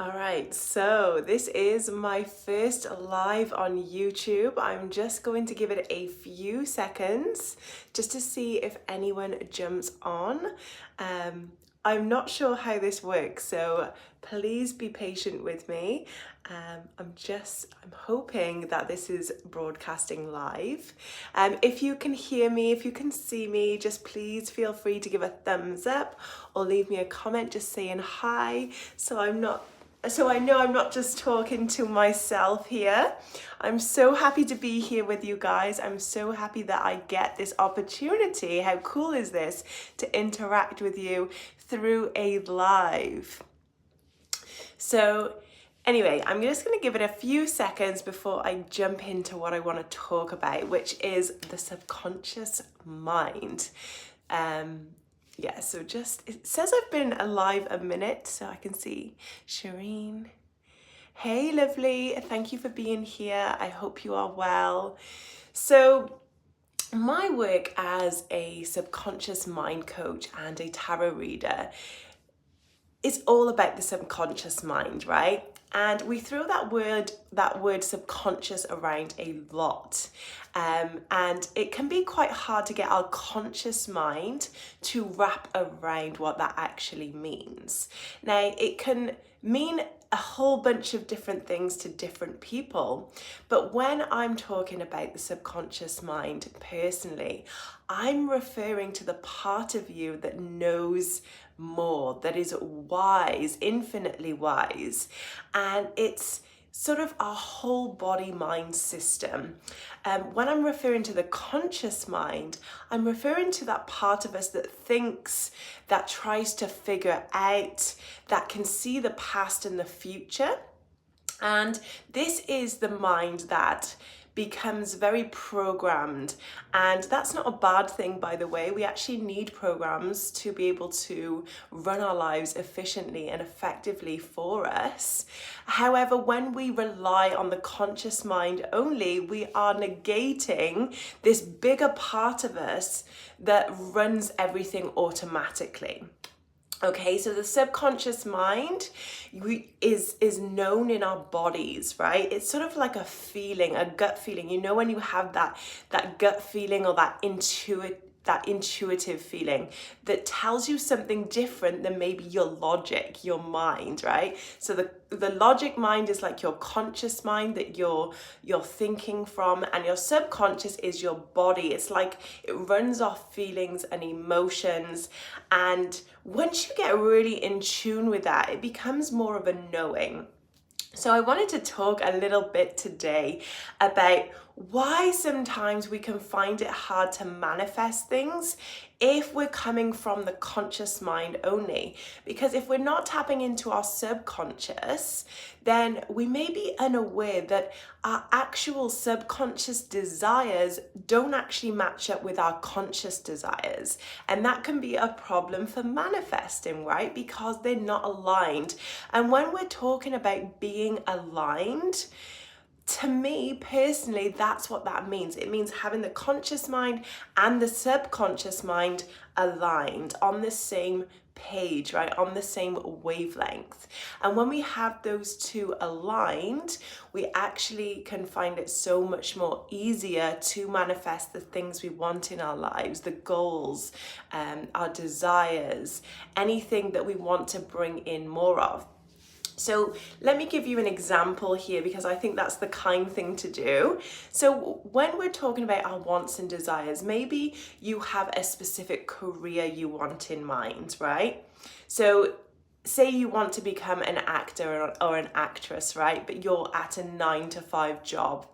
All right, so this is my first live on YouTube. I'm just going to give it a few seconds just to see if anyone jumps on. I'm not sure how this works, so please be patient with me. I'm hoping that this is broadcasting live. If you can hear me, if you can see me, just please feel free to give a thumbs up or leave me a comment just saying hi, so I know I'm not just talking to myself here. I'm so happy to be here with you guys. I'm so happy that I get this opportunity. How cool is this to interact with you through a live? So anyway, I'm just going to give it a few seconds before I jump into what I want to talk about, which is the subconscious mind. Yeah, so just, it says I've been alive a minute, so I can see Shireen. Hey, lovely. Thank you for being here. I hope you are well. So my work as a subconscious mind coach and a tarot reader is all about the subconscious mind, right? And we throw that word subconscious around a lot. And it can be quite hard to get our conscious mind to wrap around what that actually means. Now, it can mean a whole bunch of different things to different people. But when I'm talking about the subconscious mind personally, I'm referring to the part of you that knows more, that is wise, infinitely wise. And it's sort of our whole body mind system. When I'm referring to the conscious mind, I'm referring to that part of us that thinks, that tries to figure out, that can see the past and the future. And this is the mind that becomes very programmed, and that's not a bad thing, by the way. We actually need programs to be able to run our lives efficiently and effectively for us. However, when we rely on the conscious mind only, we are negating this bigger part of us that runs everything automatically. Okay, so the subconscious mind is known in our bodies, right? It's sort of like a feeling, a gut feeling. You know, when you have that gut feeling or that intuitive feeling that tells you something different than maybe your logic, your mind, right? So the logic mind is like your conscious mind that you're thinking from, and your subconscious is your body. It's like it runs off feelings and emotions, and once you get really in tune with that, it becomes more of a knowing. So I wanted to talk a little bit today about why sometimes we can find it hard to manifest things if we're coming from the conscious mind only. Because if we're not tapping into our subconscious, then we may be unaware that our actual subconscious desires don't actually match up with our conscious desires. And that can be a problem for manifesting, right? Because they're not aligned. And when we're talking about being aligned, to me personally, that's what that means. It means having the conscious mind and the subconscious mind aligned on the same page, right? On the same wavelength. And when we have those two aligned, we actually can find it so much more easier to manifest the things we want in our lives, the goals, our desires, anything that we want to bring in more of. So let me give you an example here, because I think that's the kind thing to do. So when we're talking about our wants and desires, maybe you have a specific career you want in mind, right? So say you want to become an actor or an actress, right? But you're at a 9-to-5 job.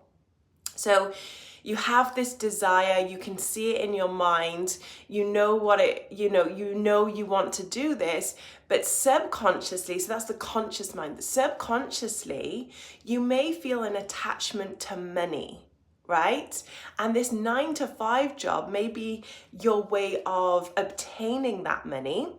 So you have this desire, you can see it in your mind, you know you want to do this, but subconsciously, so that's the conscious mind, but subconsciously, you may feel an attachment to money, right? And this 9-to-5 job may be your way of obtaining that money,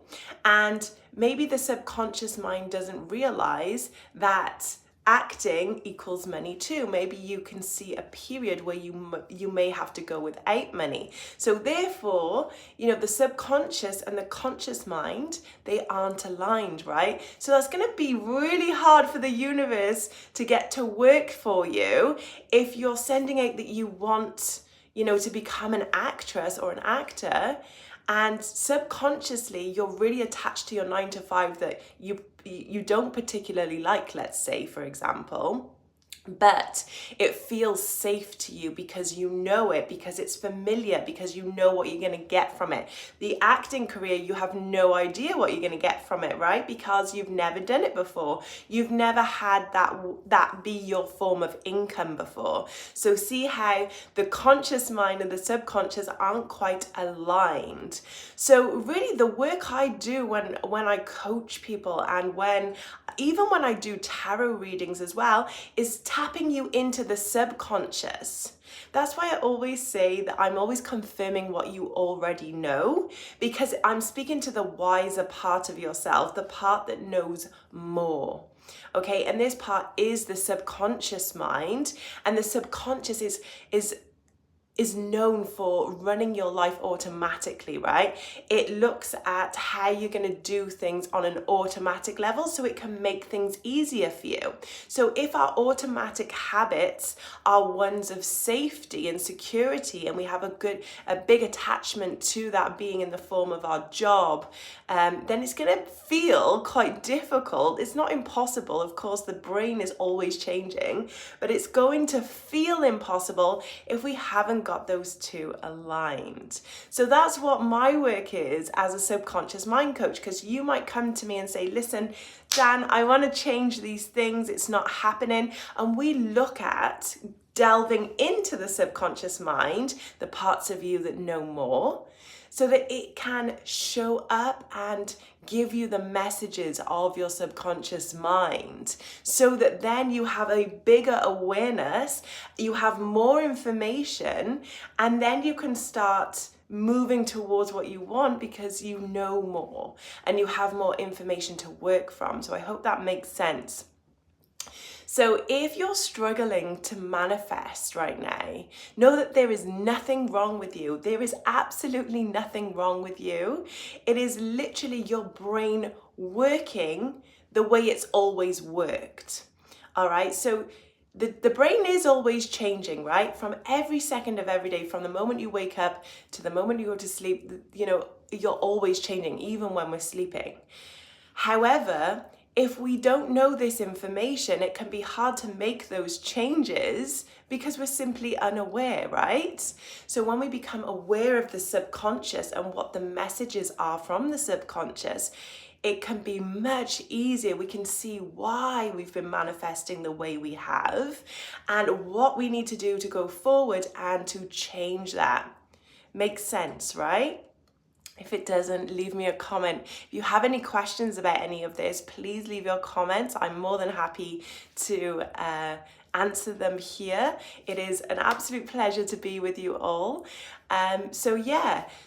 and maybe the subconscious mind doesn't realize that acting equals money too. Maybe you can see a period where you may have to go without money. So therefore, the subconscious and the conscious mind, they aren't aligned, right? So that's going to be really hard for the universe to get to work for you if you're sending out that you want, to become an actress or an actor, and subconsciously you're really attached to your 9 to 5 that you don't particularly like, let's say, for example, but it feels safe to you because you know it, because it's familiar, because you know what you're going to get from it. The acting career, you have no idea what you're going to get from it, right? Because you've never done it before. You've never had that be your form of income before. So see how the conscious mind and the subconscious aren't quite aligned. So really the work I do when I coach people, and even when I do tarot readings as well, is tapping you into the subconscious. That's why I always say that I'm always confirming what you already know, because I'm speaking to the wiser part of yourself, the part that knows more. Okay, and this part is the subconscious mind, and the subconscious is known for running your life automatically, right? It looks at how you're going to do things on an automatic level so it can make things easier for you. So if our automatic habits are ones of safety and security, and we have a big attachment to that being in the form of our job, then it's going to feel quite difficult. It's not impossible. Of course, the brain is always changing, but it's going to feel impossible if we haven't got those two aligned. So that's what my work is as a subconscious mind coach, because you might come to me and say, listen, Dan, I want to change these things. It's not happening. And we look at delving into the subconscious mind, the parts of you that know more, so that it can show up and give you the messages of your subconscious mind, so that then you have a bigger awareness, you have more information, and then you can start moving towards what you want because you know more and you have more information to work from. So I hope that makes sense. So if you're struggling to manifest right now, know that there is nothing wrong with you. There is absolutely nothing wrong with you. It is literally your brain working the way it's always worked. All right, so the brain is always changing, right? From every second of every day, from the moment you wake up to the moment you go to sleep, you're always changing, even when we're sleeping. However, if we don't know this information, it can be hard to make those changes because we're simply unaware, right? So when we become aware of the subconscious and what the messages are from the subconscious, it can be much easier. We can see why we've been manifesting the way we have and what we need to do to go forward and to change that. Makes sense, right? If it doesn't, leave me a comment. If you have any questions about any of this, please leave your comments. I'm more than happy to answer them here. It is an absolute pleasure to be with you all.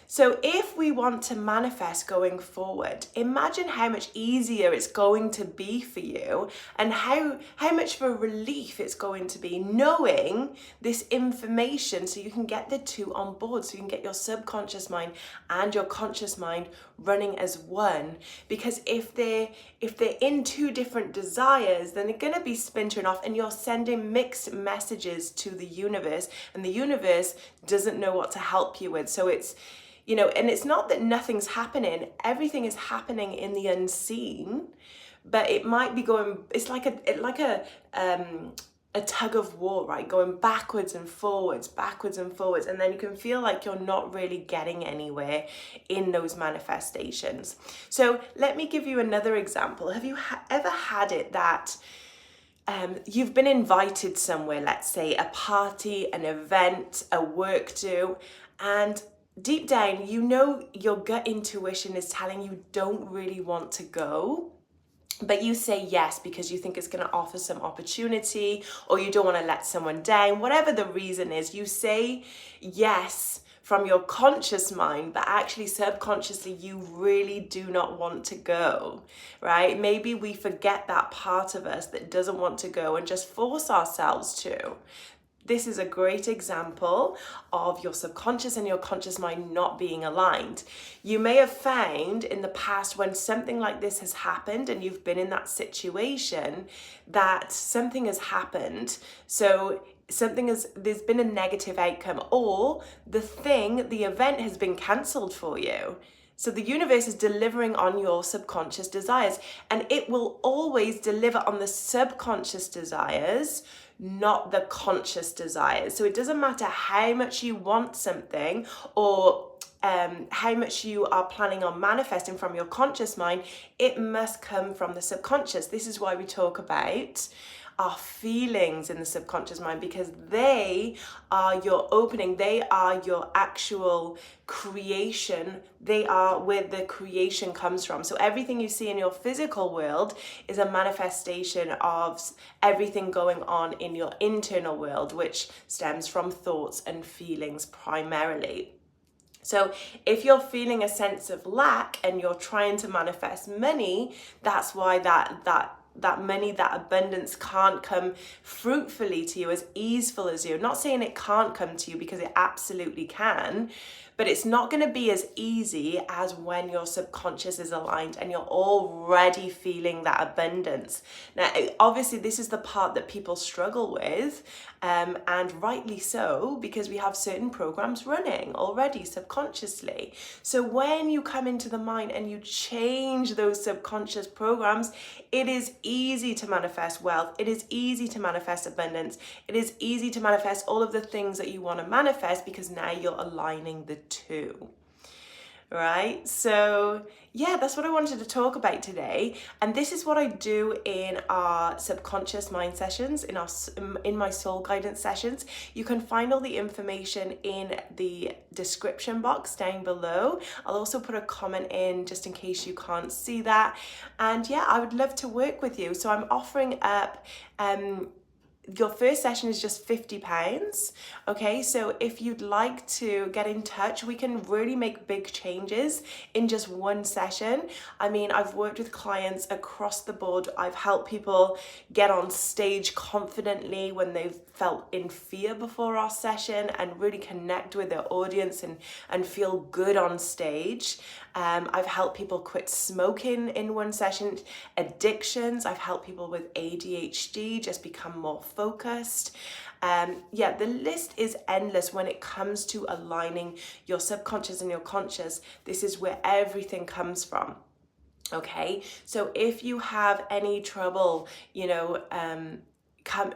So if we want to manifest going forward, imagine how much easier it's going to be for you and how much of a relief it's going to be knowing this information, so you can get the two on board, so you can get your subconscious mind and your conscious mind running as one. Because if they're in two different desires, then they're going to be splintering off and you're sending mixed messages to the universe, and the universe doesn't know what to help you with. So it's, and it's not that nothing's happening, everything is happening in the unseen, but it might be going, it's like a tug of war, right? Going backwards and forwards, and then you can feel like you're not really getting anywhere in those manifestations. So let me give you another example. Have you ever had it that you've been invited somewhere, let's say a party, an event, a work do, and deep down, your gut intuition is telling you don't really want to go, but you say yes because you think it's going to offer some opportunity, or you don't want to let someone down. Whatever the reason is, you say yes from your conscious mind, but actually subconsciously you really do not want to go, right? Maybe we forget that part of us that doesn't want to go and just force ourselves to. This is a great example of your subconscious and your conscious mind not being aligned. You may have found in the past when something like this has happened and you've been in that situation that something has happened. So there's been a negative outcome, or the event has been cancelled for you. So the universe is delivering on your subconscious desires, and it will always deliver on the subconscious desires, not the conscious desires. So it doesn't matter how much you want something or how much you are planning on manifesting from your conscious mind, it must come from the subconscious. This is why we talk about our feelings in the subconscious mind, because they are your opening, they are your actual creation, they are where the creation comes from. So everything you see in your physical world is a manifestation of everything going on in your internal world, which stems from thoughts and feelings primarily. So if you're feeling a sense of lack and you're trying to manifest money, that's why that money, that abundance can't come fruitfully to you, as easeful as you. I'm not saying it can't come to you, because it absolutely can, but it's not going to be as easy as when your subconscious is aligned and you're already feeling that abundance. Now, obviously, this is the part that people struggle with, and rightly so, because we have certain programs running already subconsciously. So when you come into the mind and you change those subconscious programs, it is easy to manifest wealth. It is easy to manifest abundance. It is easy to manifest all of the things that you want to manifest, because now you're aligning the two. Right? So yeah, that's what I wanted to talk about today. And this is what I do in our subconscious mind sessions, in my soul guidance sessions. You can find all the information in the description box down below. I'll also put a comment in just in case you can't see that. And yeah, I would love to work with you. So I'm offering up your first session is just £50. Okay, so if you'd like to get in touch, we can really make big changes in just one session. I mean, I've worked with clients across the board. I've helped people get on stage confidently when they've felt in fear before our session, and really connect with their audience and feel good on stage. I've helped people quit smoking in one session, addictions. I've helped people with ADHD just become more focused. Yeah, the list is endless when it comes to aligning your subconscious and your conscious. This is where everything comes from. Okay, so if you have any trouble,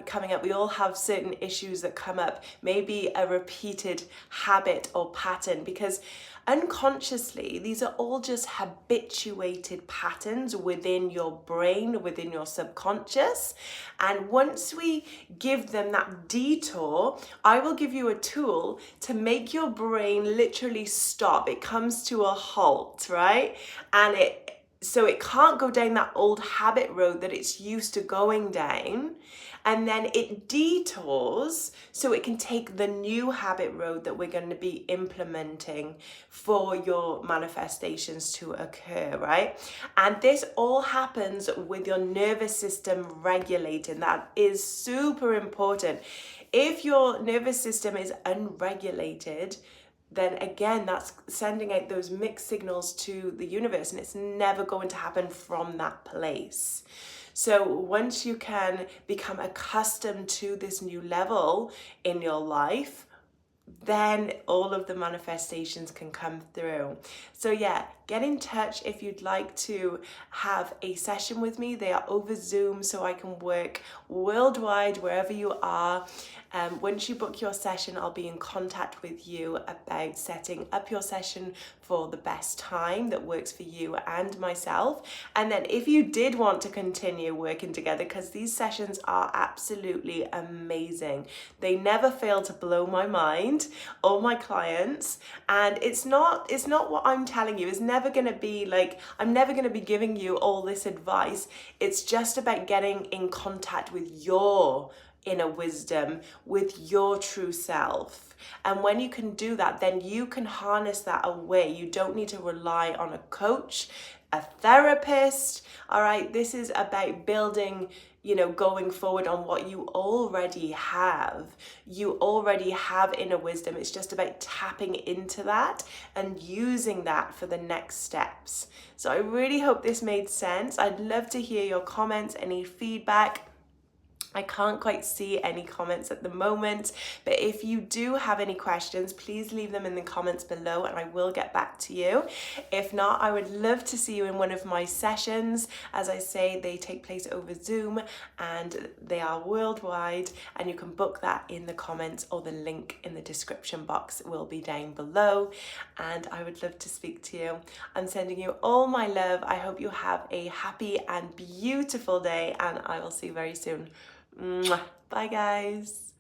coming up, we all have certain issues that come up, maybe a repeated habit or pattern, because unconsciously these are all just habituated patterns within your brain, within your subconscious. And once we give them that detour, I will give you a tool to make your brain literally stop. It comes to a halt, right? And so it can't go down that old habit road that it's used to going down, and then it detours so it can take the new habit road that we're going to be implementing for your manifestations to occur, right? And this all happens with your nervous system regulating. That is super important. If your nervous system is unregulated, then again, that's sending out those mixed signals to the universe, and it's never going to happen from that place. So once you can become accustomed to this new level in your life, then all of the manifestations can come through. So yeah, get in touch if you'd like to have a session with me. They are over Zoom, so I can work worldwide, wherever you are. Once you book your session, I'll be in contact with you about setting up your session for the best time that works for you and myself. And then if you did want to continue working together, because these sessions are absolutely amazing, they never fail to blow my mind, all my clients. And it's not what I'm telling you. It's never going to be like, I'm never going to be giving you all this advice. It's just about getting in contact with your inner wisdom with your true self. And when you can do that, then you can harness that away. You don't need to rely on a coach, a therapist. All right, this is about building, going forward on what you already have. You already have inner wisdom. It's just about tapping into that and using that for the next steps. So I really hope this made sense. I'd love to hear your comments, any feedback. I can't quite see any comments at the moment, but if you do have any questions, please leave them in the comments below and I will get back to you. If not, I would love to see you in one of my sessions. As I say, they take place over Zoom and they are worldwide, and you can book that in the comments, or the link in the description box will be down below, and I would love to speak to you. I'm sending you all my love. I hope you have a happy and beautiful day, and I will see you very soon. Mwah. Bye guys.